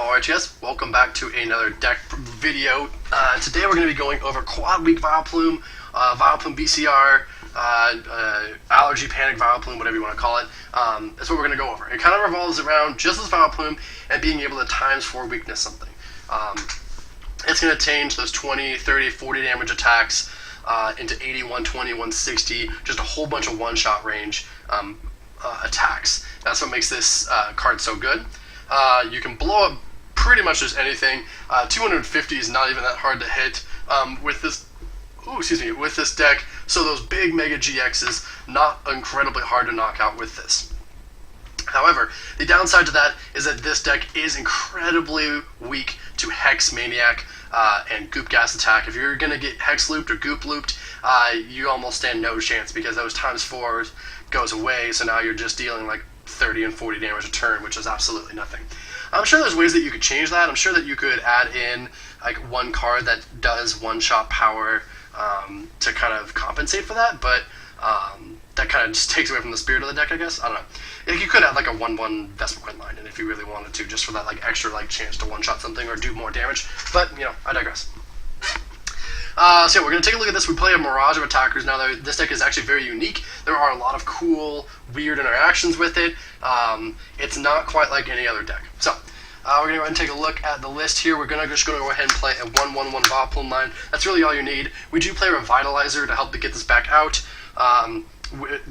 Alright guys, welcome back to another deck video. Today we're going to be going over Quad Week Vileplume, Vileplume BCR, Allergy Panic Vileplume, whatever you want to call it. That's what we're going to go over. It kind of revolves around just as Vileplume and being able to times 4 weakness something. It's going to change those 20, 30, 40 damage attacks into 80, 120, 160, just a whole bunch of one-shot range attacks. That's what makes this card so good. You can blow up pretty much just anything. 250 is not even that hard to hit with this. With this deck. So those big Mega GXs, not incredibly hard to knock out with this. However, the downside to that is that this deck is incredibly weak to Hex, Maniac, and Goop Gas Attack. If you're going to get Hex looped or Goop looped, you almost stand no chance because those times 4 goes away, so now you're just dealing like 30 and 40 damage a turn, which is absolutely nothing. I'm sure there's ways that you could change that. I'm sure that you could add in like one card that does one-shot power to kind of compensate for that, but that kind of just takes away from the spirit of the deck, I guess. I don't know. You could have like a 1/1 Vespa line in if you really wanted to, just for that like extra like chance to one-shot something or do more damage, but you know, I digress. So yeah, we're going to take a look at this. We play a mirage of attackers. Now, this deck is actually very unique. There are a lot of cool, weird interactions with it. It's not quite like any other deck. So, we're going to go ahead and take a look at the list here. We're just going to go ahead and play a 1/1/1 Vileplume line. That's really all you need. We do play a Revitalizer to help to get this back out.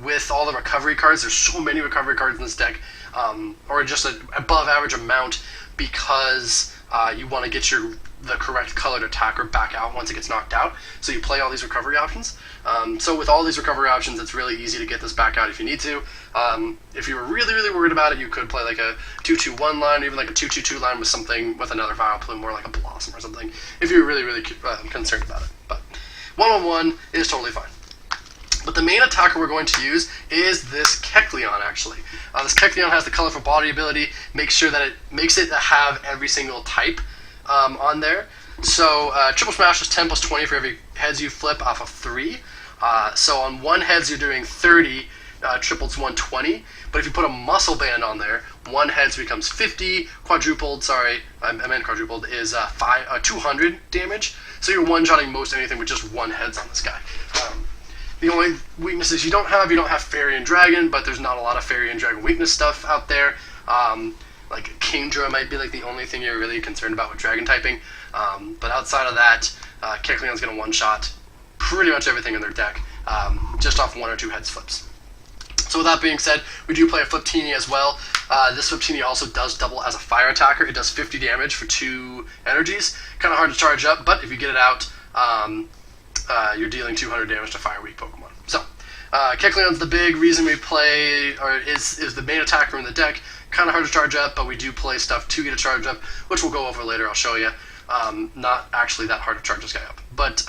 With all the recovery cards, there's so many recovery cards in this deck, or just an above average amount, because you want to get the correct colored attacker back out once it gets knocked out. So you play all these recovery options. So with all these recovery options, it's really easy to get this back out if you need to. If you were really, really worried about it, you could play like a 2/2/1 line, or even like a 2/2/2 line with something with another Vileplume, or like a Blossom or something, if you're really, really concerned about it. But 1/1 is totally fine. But the main attacker we're going to use is this Kecleon, actually. This Kecleon has the colorful body ability, makes it have every single type on there. So Triple Smash is 10 plus 20 for every heads you flip off of 3. So on 1 heads you're doing 30, tripled's 120. But if you put a Muscle Band on there, 1 heads becomes 50. Quadrupled, sorry, I meant quadrupled, is 200 damage. So you're one-shotting most anything with just 1 heads on this guy. The only weaknesses you don't have Fairy and Dragon, but there's not a lot of Fairy and Dragon weakness stuff out there. Like Kingdra might be like the only thing you're really concerned about with Dragon typing. But outside of that, Kecleon's going to one-shot pretty much everything in their deck, just off 1 or 2 heads flips. So with that being said, we do play a Fliptini as well. This Fliptini also does double as a fire attacker. It does 50 damage for 2 energies. Kind of hard to charge up, but if you get it out, you're dealing 200 damage to fire weak Pokemon. So, Kecleon's the big reason we play, or is the main attacker in the deck. Kind of hard to charge up, but we do play stuff to get a charge up, which we'll go over later. I'll show you. Not actually that hard to charge this guy up, but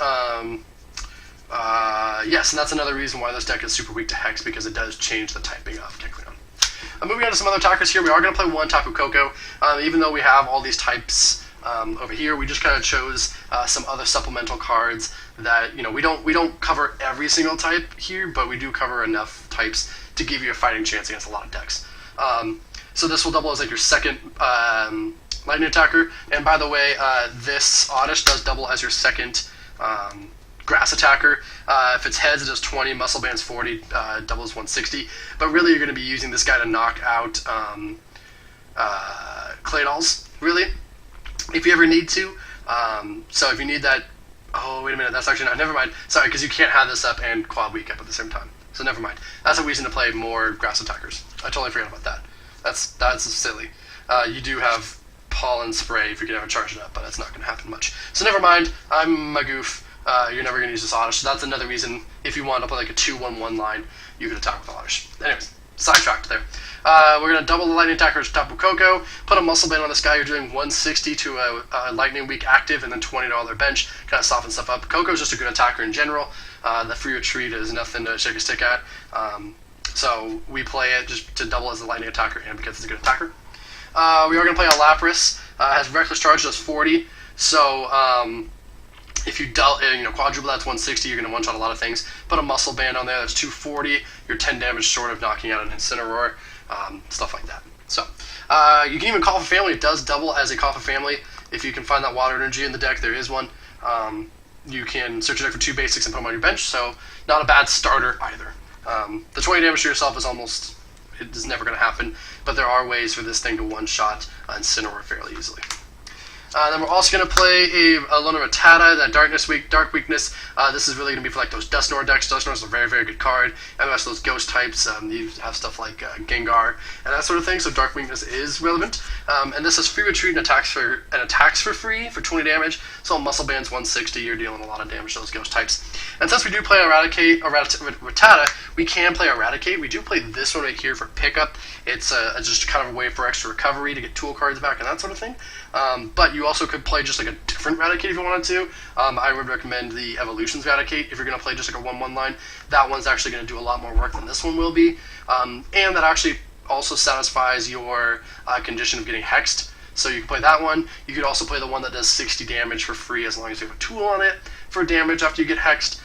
yes, and that's another reason why this deck is super weak to Hex, because it does change the typing of Kecleon. Moving on to some other attackers here, we are going to play 1 Tapu Koko. Even though we have all these types over here, we just kind of chose some other supplemental cards that, you know, we don't cover every single type here, but we do cover enough types to give you a fighting chance against a lot of decks. So this will double as like your second lightning attacker, and by the way, this Oddish does double as your second grass attacker. If it's heads, it does 20, muscle bands 40, doubles 160, but really you're going to be using this guy to knock out Clay Dolls, really, if you ever need to. So if you need that, oh wait a minute, that's actually not, never mind, sorry, because you can't have this up and Quad Week up at the same time, so never mind. That's a reason to play more grass attackers. I totally forgot about that. That's silly. You do have Pollen Spray if you can ever charge it up, but that's not going to happen much. So never mind, I'm a goof. You're never going to use this Oddish, so that's another reason if you want to play like a 2/1/1 line, you could attack with Oddish. Anyways, sidetracked there. We're going to double the lightning attacker to Tapu Koko, put a muscle band on this guy. You're doing 160 to a lightning weak active, and then 20 to all their bench, kind of soften stuff up. Koko's just a good attacker in general. The free retreat is nothing to shake a stick at. So we play it just to double as a lightning attacker and because it's a good attacker. We are going to play a Lapras. Has reckless charge, does 40. So if you quadruple, that's 160. You're going to one-shot a lot of things. Put a muscle band on there, that's 240. You're 10 damage short of knocking out an Incineroar, stuff like that. So You can even call for family. It does double as a call for family. If you can find that water energy in the deck, there is one. You can search your deck for 2 basics and put them on your bench, so not a bad starter either. The 20 damage to yourself it is never going to happen, but there are ways for this thing to one-shot Incineroar fairly easily. Then we're also going to play a Loner Rattata, that Dark Weakness. This is really going to be for like those Dusknoir decks. Dusknoir is a very, very good card. And that's those Ghost types. You have stuff like Gengar and that sort of thing, so Dark Weakness is relevant. And this is free retreat and attacks for free for 20 damage. So Muscle Band's 160, you're dealing a lot of damage to those Ghost types. And since we do play Rattata, we can play Eradicate. We do play this one right here for pickup. It's just kind of a way for extra recovery to get tool cards back and that sort of thing. But you also could play just like a different Raticate if you wanted to. I would recommend the Evolutions Raticate if you're going to play just like a 1/1 line. That one's actually going to do a lot more work than this one will be. And that actually also satisfies your condition of getting hexed. So you can play that one. You could also play the one that does 60 damage for free as long as you have a tool on it for damage after you get hexed.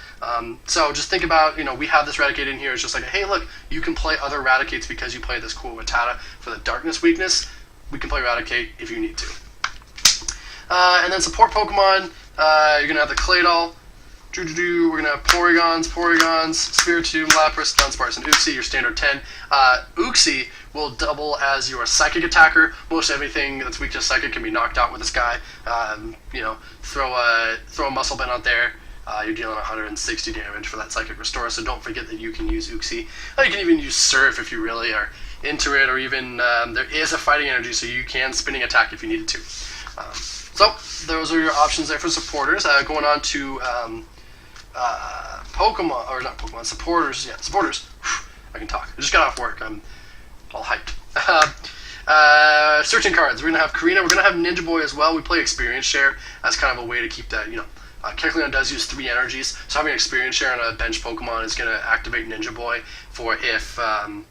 So just think about, we have this Raticate in here. It's just like, hey, look, you can play other Raticates because you play this cool Rattata for the Darkness weakness. We can play Raticate if you need to. And then support Pokemon, you're going to have the Claydol, we're going to have Porygons, Spiritomb, Lapras, Dunsparce, and Uxie, your standard 10. Uxie will double as your Psychic attacker. Most everything that's weak to Psychic can be knocked out with this guy. Throw a Muscle Band out there. You're dealing 160 damage for that Psychic Restore, so don't forget that you can use Uxie. You can even use Surf if you really are into it, or even there is a Fighting Energy, so you can Spinning Attack if you needed to. So those are your options there for supporters. Going on to supporters. Yeah, supporters. I can talk. I just got off work. I'm all hyped. Searching cards. We're going to have Karina. We're going to have Ninja Boy as well. We play Experience Share as kind of a way to keep that, Kecleon does use 3 energies, so having Experience Share on a bench Pokemon is going to activate Ninja Boy for when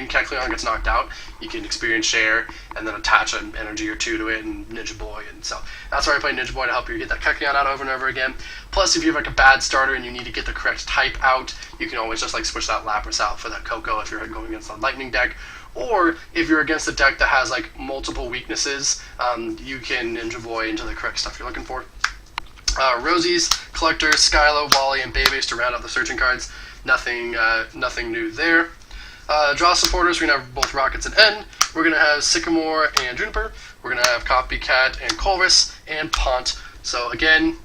Kecleon gets knocked out, you can Experience Share and then attach an energy or 2 to it and Ninja Boy, and so that's why I play Ninja Boy to help you get that Kecleon out over and over again. Plus, if you have like a bad starter and you need to get the correct type out, you can always just like switch that Lapras out for that Coco if you're going against a Lightning deck. Or if you're against a deck that has like multiple weaknesses, you can Ninja Boy into the correct stuff you're looking for. Rosie's, Collector, Skylo, Wally, and Baybase to round out the searching cards. Nothing new there. Draw supporters, we're going to have both Rockets and N. We're going to have Sycamore and Juniper. We're going to have Copycat and Colress and Pont. So again,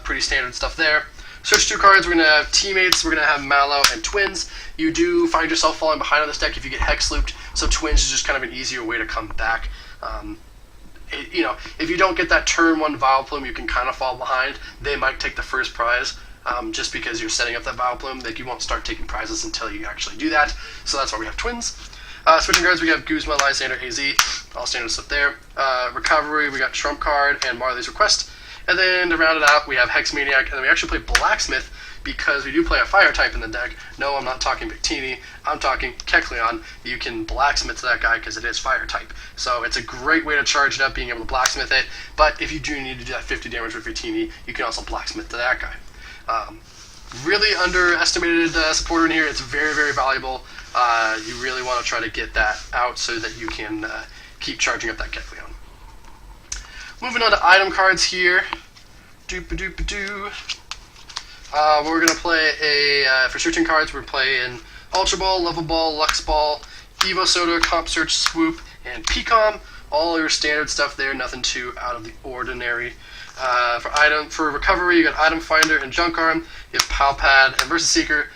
pretty standard stuff there. Search 2 cards, we're going to have Teammates. We're going to have Mallow and Twins. You do find yourself falling behind on this deck if you get Hex Looped, so Twins is just kind of an easier way to come back. If you don't get that turn 1 Vileplume, you can kind of fall behind. They might take the first prize just because you're setting up that Vileplume. Like, you won't start taking prizes until you actually do that. So that's why we have Twins. Switching cards, we have Guzma, Lysander, AZ. All standard stuff there. Recovery, we got Trump Card and Marley's Request. And then to round it out, we have Hex Maniac. And then we actually play Blacksmith because we do play a Fire type in the deck. No, I'm not talking Victini. I'm talking Kecleon. You can Blacksmith that guy because it is Fire type. So it's a great way to charge it up, being able to Blacksmith it. But if you do need to do that 50 damage with Victini, you can also Blacksmith to that guy. Really underestimated supporter in here. It's very, very valuable. You really want to try to get that out so that you can keep charging up that Kecleon. Moving on to item cards here. We're going to play for searching cards, we're playing Ultra Ball, Level Ball, Lux Ball, Evo Soda, Comp Search, Swoop, and Pecom. All your standard stuff there, nothing too out of the ordinary. For recovery, you got Item Finder and Junk Arm. You have Pal Pad and Versus Seeker.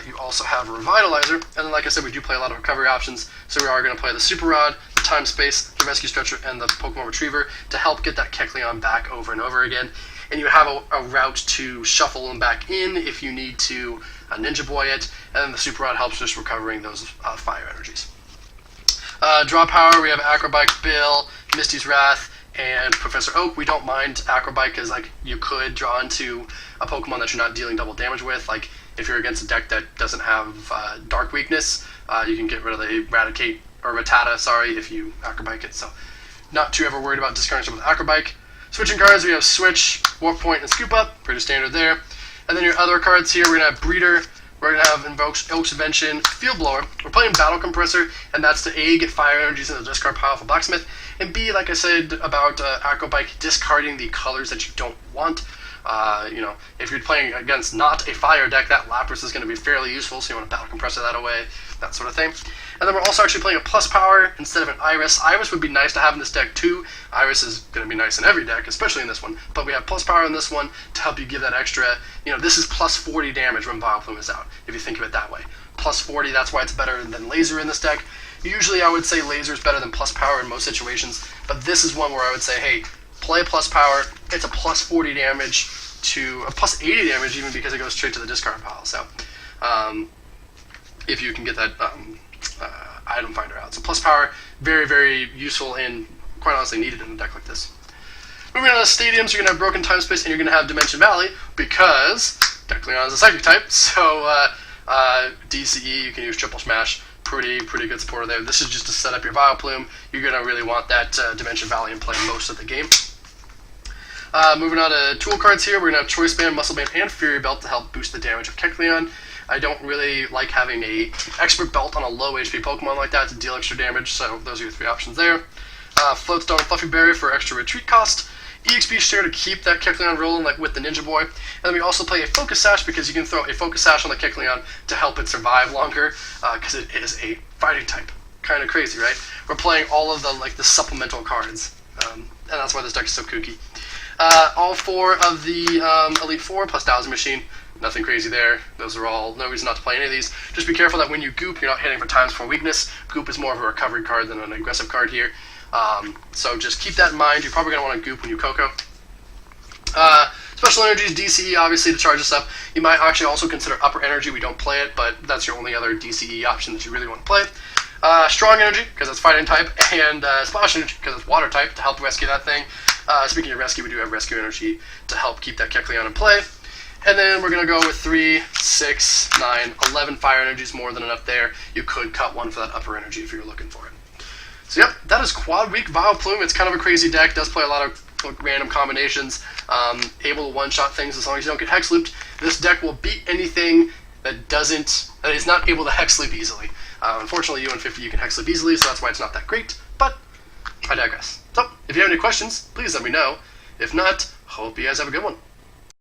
You also have a Revitalizer, and then like I said, we do play a lot of recovery options, so we are going to play the Super Rod, the Time Space, the Rescue Stretcher, and the Pokemon Retriever to help get that Kecleon back over and over again. And you have a route to shuffle them back in if you need to Ninja Boy it, and then the Super Rod helps just recovering those fire energies. Draw power, we have Acrobike, Bill, Misty's Wrath, and Professor Oak. We don't mind Acrobike because you could draw into a Pokemon that you're not dealing double damage with. Like if you're against a deck that doesn't have Dark Weakness, you can get rid of the Raticate or Rattata, if you Acrobike it. So not too ever worried about discarding stuff with Acrobike. Switching cards, we have Switch, Warp Point, and Scoop Up. Pretty standard there. And then your other cards here, we're going to have Breeder, we're going to have Invokes, Oak's Invention, Field Blower. We're playing Battle Compressor, and that's to A, get fire energies in the discard pile for Blacksmith, and B, like I said about Acrobike, discarding the colors that you don't want. If you're playing against not a fire deck, that Lapras is going to be fairly useful, so you want to Battle Compressor that away, that sort of thing. And then we're also actually playing a plus power instead of an Iris. Iris would be nice to have in this deck too. Iris is going to be nice in every deck, especially in this one. But we have plus power in this one to help you give that extra, this is plus 40 damage when Vileplume is out, if you think of it that way. Plus 40, that's why it's better than Laser in this deck. Usually I would say Laser is better than plus power in most situations, but this is one where I would say, hey, play plus power, it's a plus 40 damage to a plus 80 damage even because it goes straight to the discard pile. So if you can get that item finder out. So plus power, very, very useful and quite honestly needed in a deck like this. Moving on to stadiums, you're going to have Broken Time Space and you're going to have Dimension Valley because Kecleon is a Psychic type. So DCE, you can use Triple Smash. Pretty good supporter there. This is just to set up your Vileplume. You're going to really want that Dimension Valley in play most of the game. Moving on to tool cards here, we're going to have Choice Band, Muscle Band, and Fury Belt to help boost the damage of Kecleon. I don't really like having a Expert Belt on a low HP Pokemon like that to deal extra damage, so those are your 3 options there. Floatstone and Fluffy Berry for extra retreat cost. EXP Share to keep that Kecleon rolling like with the Ninja Boy. And then we also play a Focus Sash because you can throw a Focus Sash on the Kecleon to help it survive longer because it is a fighting type. Kind of crazy, right? We're playing all of the supplemental cards, and that's why this deck is so kooky. All 4 of the Elite Four plus Dowsing Machine. Nothing crazy there. Those are all, no reason not to play any of these. Just be careful that when you goop, you're not hitting for times 4 weakness. Goop is more of a recovery card than an aggressive card here. So just keep that in mind. You're probably going to want to goop when you Coco. Special Energies, DCE, obviously, to charge this up. You might actually also consider Upper Energy. We don't play it, but that's your only other DCE option that you really want to play. Strong Energy, because it's Fighting type, and Splash Energy, because it's Water type, to help rescue that thing. Speaking of rescue, we do have Rescue Energy to help keep that Kecleon in play. And then we're going to go with 3, 6, 9, 11 Fire Energies, more than enough there. You could cut 1 for that Upper Energy if you're looking for it. So yep, that is Quad Week Vileplume. It's kind of a crazy deck, does play a lot of random combinations, able to one-shot things as long as you don't get Hex Looped. This deck will beat anything that is not able to Hex Loop easily. Unfortunately, U150 you can Hex Loop easily, so that's why it's not that great, but I digress. So, if you have any questions, please let me know. If not, hope you guys have a good one.